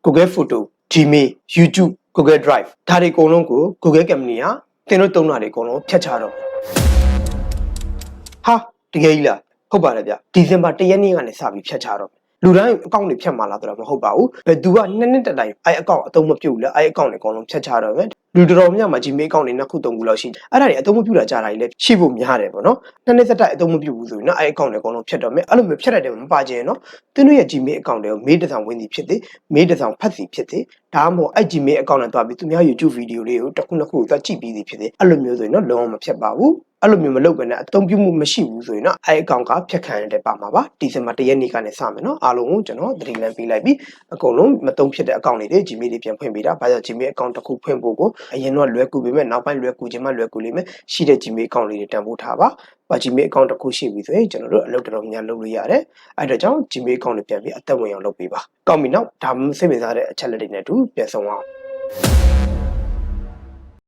Google Photo Gmail YouTube Google Drive ဒါတွေအကုန်လုံးကို Google Company ကသင်တို့သုံးတာတွေအကုန်လုံးဖြတ်ချတော့ဟာတကယ်ကြီးလားဟုတ်ပါတယ်ဗျဒီဇင်ဘာ1ရက်နေ့ကနေစပြီးဖြတ်ချတော့လူတိုင်းအကောင့်တွေဖြတ်မှာလားဆိုတော့မဟုတ်ပါဘူးဘယ်သူကနှစ်တက်တိုင်းအဲ့အကောင့်အသုံးမပြုဘူးလားအဲ့အကောင့်တွေအကုန်လုံးဖြတ်ချတော့မယ်လူတော်တော်များများ Gmail အကောင့်တွေနှစ်ခုသုံးခုလောက်ရှိအဲ့ဒါတွေအသုံးမပြုတာကြားတာကြီးလည်းရှိဖို့များတယ်ပေါ့နော်နှစ်စက်တိုက်အသုံးမပြုဘူးဆိုရင်နော်အဲ့အကောင့်တွေအကုန်လုံးဖြတ်တော့မယ်အဲ့လိုမျိုးဖြတ်တတ်တယ်မပါချင်နော်သင်တို့ရဲ့ Gmail အကောင့်တွေကိုမေးတစ်ဆောင်ဝင်စီဖြစ်တယ်မေးတစ်ဆောင်ဖတ်စီဖြစ်တယ်ဒါမှမဟုတ်အဲ့ Gmail အကောင့်နဲ့တွားပြီးသူများ YouTube ဗီဒီယိုလေးကိုတစ်ခုနှစ်ခုကိုတွားကြည့်ပြီးစီဖြစ်တယ်အဲ့လိုမျိုးဆိုရင်နော်လုံးဝမဖြတ်ပါဘူးအဲ့လိုမျိုးမလုပ်ဘဲနဲ့အသုံးပြုမှုမရှိဘူးဆိုရင်တော့အဲ့အကောင့်ကဖြတ်ခံရတဲ့ပါမှာပါဒီဇင်ဘာ1ရက်နေ့ကနေစမယ်နော်အားလုံးကိုကျွန်တော်သတိလမ်းပေးလိုက်ပြီးအကုန်လုံးမသုံးဖြစ်တဲ့အကောင့်တွေ Gmail တွေပြန်ဖွင့်ပေးတာဘာကြောင့် Gmail အကောင့်တစ်ခုဖွင့်ဖို့ကိုအရင်တော့လွယ်ကူပေမဲ့နောက်ပိုင်းလွယ်ကူခြင်းမှလွယ်ကူလိမ့်မယ်ရှိတဲ့ Gmail အကောင့်လေးတွေတန်ဖိုးထားပါGmail အကောင့်တစ်ခုရှိပြီဆိုရင်ကျွန်တော်တို့အလုပ်တော်တော်များလုပ်လို့ရတယ်အဲ့ဒါကြောင့် Gmail အကောင့်တွေပြန်ပြီးအသက်ဝင်အောင်လုပ်ပေးပါကောင်းပြီနော်ဒါမှစိတ်ဝင်စားတဲ့အချက်လက်တွေနဲ့အတူပြန်ဆောင်အောင်